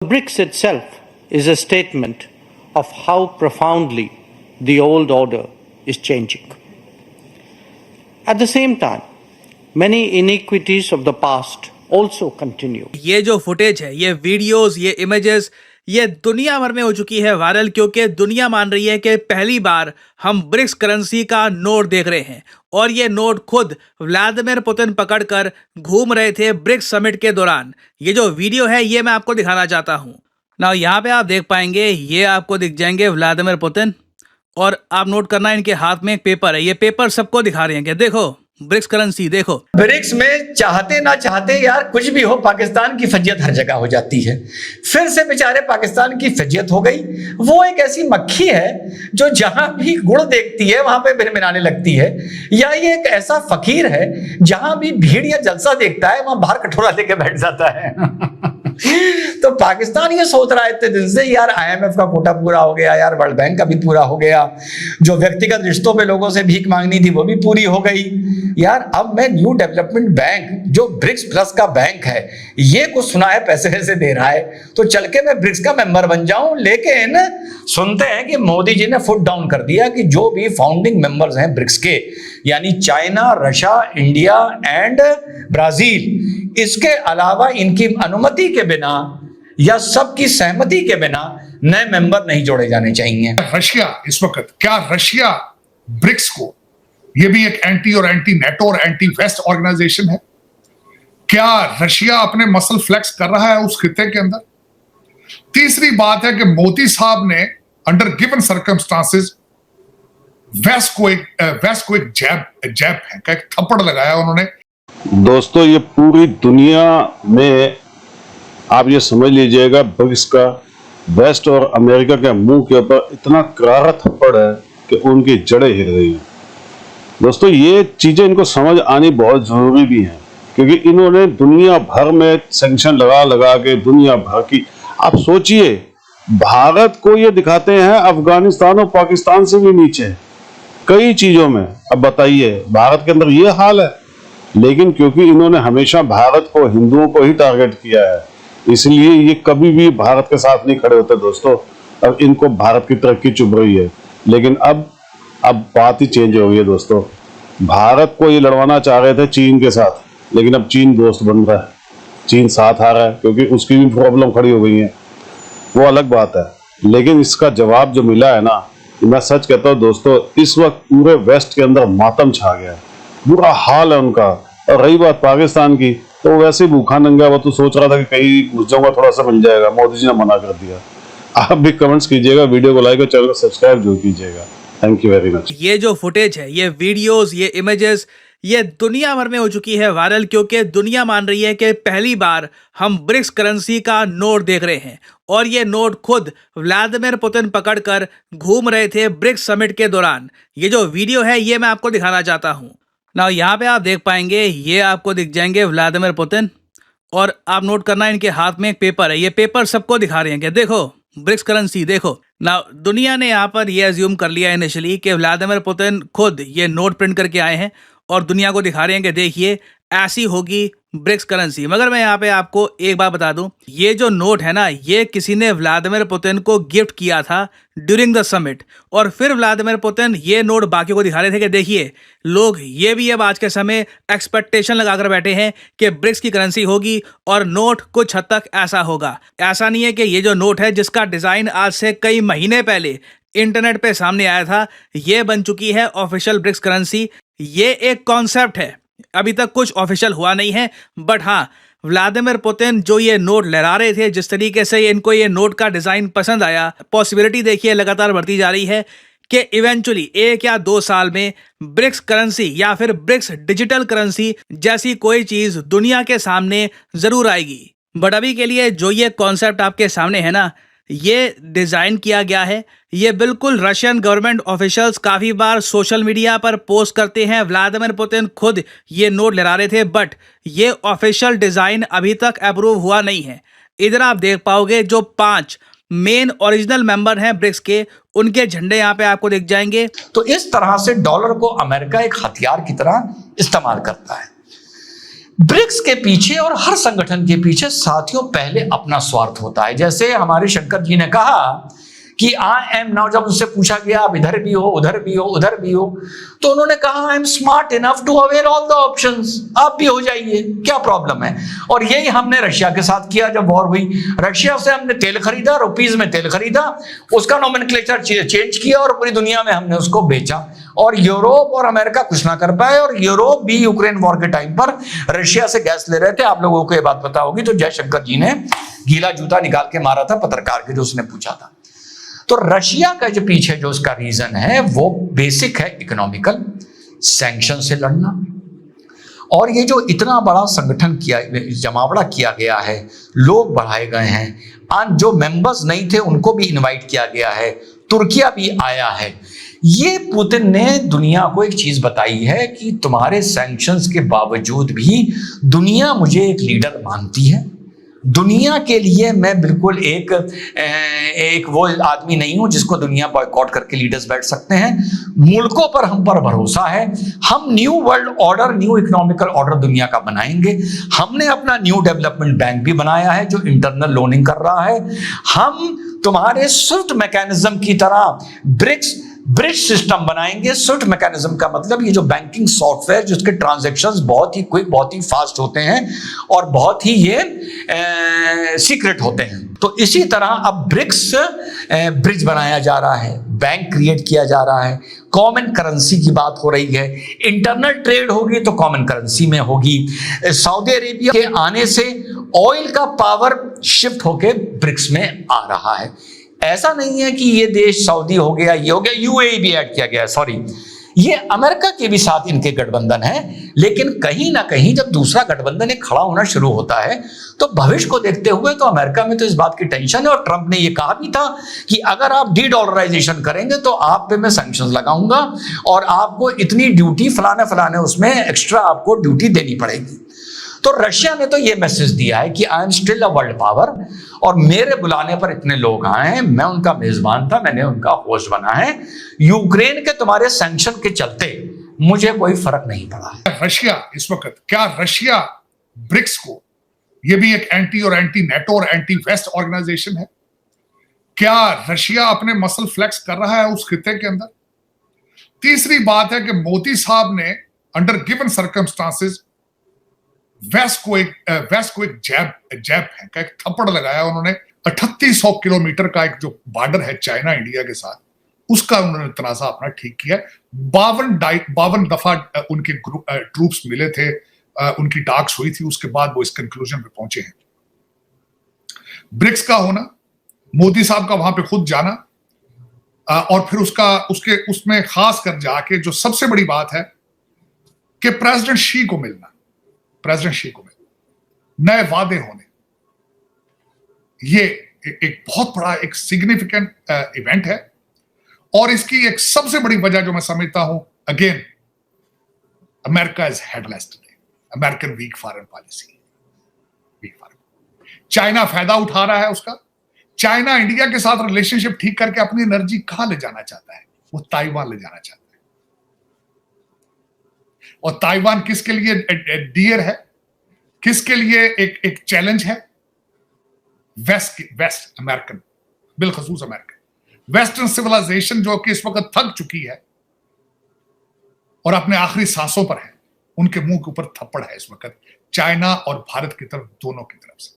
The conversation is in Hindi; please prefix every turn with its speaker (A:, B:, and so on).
A: BRICS itself is a statement of how profoundly the old order is changing. At the same time, many iniquities of the past also continue.
B: ये जो फुटेज है, ये वीडियोस, ये इमेजेस, ये दुनिया भर में हो चुकी है वायरल, क्योंकि दुनिया मान रही है कि पहली बार हम ब्रिक्स करेंसी का नोट देख रहे हैं। और ये नोट खुद व्लादिमीर पुतिन पकड़कर घूम रहे थे ब्रिक्स समिट के दौरान। ये जो वीडियो है ये मैं आपको दिखाना चाहता हूँ ना। यहाँ पे आप देख पाएंगे, ये आपको दिख जाएंगे व्लादिमीर पुतिन, और आप नोट करना इनके हाथ में एक पेपर है। ये पेपर सबको दिखा रहे हैं कि देखो ब्रिक्स करेंसी देखो।
C: ब्रिक्स में चाहते ना चाहते यार कुछ भी हो, पाकिस्तान की फजियत हर जगह हो जाती है। फिर से बेचारे पाकिस्तान की फजियत हो गई। वो एक ऐसी मक्खी है जो जहां भी गुड़ देखती है वहां पे भिनभिनाने लगती है, या ये एक ऐसा फकीर है जहां भी भीड़ या जलसा देखता है वहां बाहर कटोरा लेके बैठ जाता है। तो पाकिस्तान ये सोच रहा है इतने दिन से, यार IMF का कोटा पूरा हो गया, यार वर्ल्ड बैंक का भी पूरा हो गया, जो व्यक्तिगत रिश्तों पे लोगों से भीख मांगनी थी वो भी पूरी हो गई। यार अब मैं न्यू डेवलपमेंट बैंक जो ब्रिक्स प्लस का बैंक है, ये कुछ सुना है पैसे वैसे दे रहा है, तो चल के मैं ब्रिक्स का मेंबर बन जाऊं। लेकिन सुनते हैं कि मोदी जी ने फुट डाउन कर दिया कि जो भी फाउंडिंग मेंबर्स हैं ब्रिक्स के, यानी China, Russia, India and Brazil, इसके अलावा इनकी अनुमति के बिना या सबकी सहमति के बिना नए मेंबर नहीं जोड़े जाने चाहिए।
D: रशिया इस वक्त, क्या रशिया ब्रिक्स को, ये भी एक एंटी और एंटी नेटो और एंटी वेस्ट ऑर्गेनाइजेशन है, क्या रशिया अपने मसल फ्लेक्स कर रहा है उस खिते के अंदर? तीसरी बात है कि मोदी साहब ने अंडर गिवन सर्कमस्टांसेस वेस्ट को एक जैब है, एक थप्पड़ लगाया उन्होंने।
E: दोस्तों, ये पूरी दुनिया में आप ये समझ लीजिएगा, ब्रिक्स का वेस्ट और अमेरिका के मुंह के ऊपर इतना करारा थप्पड़ है कि उनकी जड़ें हिल रही हैं। दोस्तों, ये चीजें इनको समझ आनी बहुत जरूरी भी है, क्योंकि इन्होंने दुनिया भर में सैंक्शन लगा लगा के दुनिया भर की, आप सोचिए, भारत को ये दिखाते हैं अफगानिस्तान और पाकिस्तान से भी नीचे कई चीजों में। अब बताइए, भारत के अंदर ये हाल है, लेकिन क्योंकि इन्होंने हमेशा भारत को, हिंदुओं को ही टारगेट किया है, इसलिए ये कभी भी भारत के साथ नहीं खड़े होते। दोस्तों, अब इनको भारत की तरक्की चुभ रही है, लेकिन अब बात ही चेंज हो गई है। दोस्तों, भारत को ये लड़वाना चाह रहे थे चीन के साथ, लेकिन अब चीन दोस्त बन रहा है, चीन साथ आ रहा है, क्योंकि उसकी भी प्रॉब्लम खड़ी हो गई है, वो अलग बात है। लेकिन इसका जवाब जो मिला है ना, मैं सच कहता हूँ दोस्तों, इस वक्त पूरे वेस्ट के अंदर मातम छा गया है, बुरा हाल है उनका। और रही बात पाकिस्तान की, तो वैसे ही भूखा नंगा, वो तो सोच रहा था कि कहीं घुस जाऊंगा, थोड़ा सा मिल जाएगा, मोदी जी ने मना कर दिया। आप भी कमेंट्स कीजिएगा, वीडियो को लाइक और चैनल को सब्सक्राइब जरूर कीजिएगा। Thank you very much.
B: ये जो फुटेज है, ये वीडियोस, ये इमेजेस, ये दुनिया भर में हो चुकी है वायरल, क्योंकि दुनिया मान रही है कि पहली बार हम ब्रिक्स करेंसी का नोट देख रहे हैं। और ये नोट खुद व्लादिमीर पुतिन पकड़कर घूम रहे थे ब्रिक्स समिट के दौरान। ये जो वीडियो है ये मैं आपको दिखाना चाहता हूँ ना। यहाँ पे आप देख पाएंगे, ये आपको दिख जाएंगे व्लादिमीर पुतिन, और आप नोट करना इनके हाथ में एक पेपर है। ये पेपर सबको दिखा रहे हैं कि देखो ब्रिक्स करेंसी देखो ना। दुनिया ने यहाँ पर ये अज्यूम कर लिया इनिशियली कि व्लादिमीर पुतिन खुद ये नोट प्रिंट करके आए हैं और दुनिया को दिखा रहे हैं कि देखिए ऐसी होगी ब्रिक्स करेंसी। मगर मैं यहाँ पे आपको एक बात बता दूं, ये जो नोट है ना, ये किसी ने व्लादिमीर पुतिन को गिफ्ट किया था ड्यूरिंग द समिट, और फिर व्लादिमीर पुतिन ये नोट बाकियों को दिखा रहे थे कि देखिए लोग ये भी अब आज के समय एक्सपेक्टेशन लगाकर बैठे हैं कि ब्रिक्स की करेंसी होगी और नोट कुछ हद तक ऐसा होगा। ऐसा नहीं है कि ये जो नोट है, जिसका डिजाइन आज से कई महीने पहले इंटरनेट पे सामने आया था, ये बन चुकी है ऑफिशियल ब्रिक्स करेंसी। ये एक कॉन्सेप्ट है, अभी तक कुछ ऑफिशियल हुआ नहीं है। बट हाँ, व्लादिमीर पुतिन जो ये नोट लहरा रहे थे, जिस तरीके से इनको ये नोट का डिजाइन पसंद आया, पॉसिबिलिटी देखिए लगातार बढ़ती जा रही है कि इवेंचुअली 1 या 2 साल में ब्रिक्स करेंसी या फिर ब्रिक्स डिजिटल करेंसी जैसी कोई चीज दुनिया के सामने जरूर आएगी। बट अभी के लिए जो ये कॉन्सेप्ट आपके सामने है ना, ये डिजाइन किया गया है, ये बिल्कुल रशियन गवर्नमेंट ऑफिशियल्स काफी बार सोशल मीडिया पर पोस्ट करते हैं। व्लादिमीर पुतिन खुद ये नोट लहरा रहे थे, बट ये ऑफिशियल डिजाइन अभी तक अप्रूव हुआ नहीं है। इधर आप देख पाओगे जो 5 मेन ओरिजिनल मेंबर हैं ब्रिक्स के, उनके झंडे यहाँ पे आपको दिख जाएंगे।
C: तो इस तरह से डॉलर को अमेरिका एक हथियार की तरह इस्तेमाल करता है। ब्रिक्स के पीछे और हर संगठन के पीछे साथियों पहले अपना स्वार्थ होता है। जैसे हमारे शंकर जी ने कहा कि आई एम नाउ, जब उससे पूछा गया आप इधर भी हो उधर भी हो उधर भी हो, तो उन्होंने कहा I am smart enough to aware all the options, आप भी हो जाइए, क्या प्रॉब्लम है। और यही हमने रशिया के साथ किया। जब वॉर हुई, रशिया से हमने तेल खरीदा, रुपीज में तेल खरीदा, उसका नोमेनक्लेचर चेंज किया और पूरी दुनिया में हमने उसको बेचा। और यूरोप और अमेरिका कुछ ना कर पाए, और यूरोप भी यूक्रेन वॉर के टाइम पर रशिया से गैस ले रहे थे। आप लोगों को यह बात पता होगी, तो जयशंकर जी ने गीला जूता निकाल के मारा था पत्रकार के, जो उसने पूछा था। तो रशिया का जो पीछे जो उसका रीजन है वो बेसिक है, इकोनॉमिकल सैंक्शन से लड़ना। और ये जो इतना बड़ा संगठन किया, जमावड़ा किया गया है, लोग बढ़ाए गए हैं, जो मेंबर्स नहीं थे उनको भी इनवाइट किया गया है, तुर्किया भी आया है। ये पुतिन ने दुनिया को एक चीज बताई है कि तुम्हारे सैंक्शंस के बावजूद भी दुनिया मुझे एक लीडर मानती है। दुनिया के लिए मैं बिल्कुल एक वो आदमी नहीं हूं जिसको दुनिया बॉयकॉट करके लीडर्स बैठ सकते हैं। मुल्कों पर हम पर भरोसा है। हम new world order, new economical order दुनिया का बनाएंगे। हमने अपना न्यू डेवलपमेंट बैंक भी बनाया है जो इंटरनल लोनिंग कर रहा है। हम तुम्हारे स्विफ्ट मैकेनिज्म की तरह ब्रिज सिस्टम बनाएंगे। स्विफ्ट मैकेनिज्म का मतलब ये जो बैंकिंग सॉफ्टवेयर जिसके ट्रांजैक्शंस बहुत ही क्विक, बहुत ही फास्ट होते हैं और बहुत ही ये सीक्रेट होते हैं। तो इसी तरह अब ब्रिक्स ब्रिज बनाया जा रहा है, बैंक क्रिएट किया जा रहा है, कॉमन करेंसी की बात हो रही है। इंटरनल ट्रेड होगी तो कॉमन करेंसी में होगी। सऊदी अरेबिया के आने से ऑयल का पावर शिफ्ट होके ब्रिक्स में आ रहा है। ऐसा नहीं है कि ये देश सऊदी हो गया, ये हो गया, यूएई भी ऐड किया गया, सॉरी, ये अमेरिका के भी साथ इनके गठबंधन है। लेकिन कहीं ना कहीं जब दूसरा गठबंधन एक खड़ा होना शुरू होता है तो भविष्य को देखते हुए तो अमेरिका में तो इस बात की टेंशन है। और ट्रंप ने ये कहा भी था कि अगर आप डी-डॉलराइजेशन करेंगे तो आप पे मैं सैंक्शंस लगाऊंगा और आपको इतनी ड्यूटी फलाने फलाने उसमें एक्स्ट्रा आपको ड्यूटी देनी पड़ेगी। तो रशिया ने तो ये मैसेज दिया है कि I am still a world power और मेरे बुलाने पर इतने लोग आए हैं, मैं उनका मेजबान था, मैंने उनका होस्ट बना है। यूक्रेन के तुम्हारे सैंक्शन के चलते मुझे कोई फर्क नहीं पड़ा है।
D: रशिया इस वक्त, क्या रशिया ब्रिक्स को, ये भी एक एंटी और एंटी नेटो और एंटी वेस्ट ऑर्गेनाइजेशन है, क्या रशिया अपने मसल फ्लेक्स कर रहा है उस खिते के अंदर? तीसरी बात है कि मोदी साहब ने अंडर गिवन सर्कमस्टांसेस वेस्ट को एक जैब फेंका, एक थप्पड़ लगाया उन्होंने। 3800 किलोमीटर का एक जो बॉर्डर है चाइना इंडिया के साथ, उसका उन्होंने तनाजा अपना ठीक किया। 52 दफा उनके ट्रूप्स मिले थे, उनकी टाक्स हुई थी, उसके बाद वो इस कंक्लूजन पे पहुंचे हैं। ब्रिक्स का होना, मोदी साहब का वहां पे खुद जाना और फिर उसमें खास कर जाके जो सबसे बड़ी बात है कि प्रेसिडेंट शी को मिलना, नए वादे होने, ये एक बहुत बड़ा एक सिग्निफिकेंट इवेंट है। और इसकी एक सबसे बड़ी वजह जो मैं समझता हूं, again, America is headless today, American weak foreign policy, China फायदा उठा रहा है उसका। चाइना इंडिया के साथ रिलेशनशिप ठीक करके अपनी एनर्जी कहां ले जाना चाहता है? वो ताइवान ले जाना चाहता है। और ताइवान किसके लिए डियर है, किसके लिए एक चैलेंज है? वेस्ट अमेरिकन, बिलखसूस अमेरिकन वेस्टर्न सिविलाइजेशन जो कि इस वक्त थक चुकी है और अपने आखिरी सांसों पर है, उनके मुंह के ऊपर थप्पड़ है इस वक्त चाइना और भारत की तरफ, दोनों की तरफ से।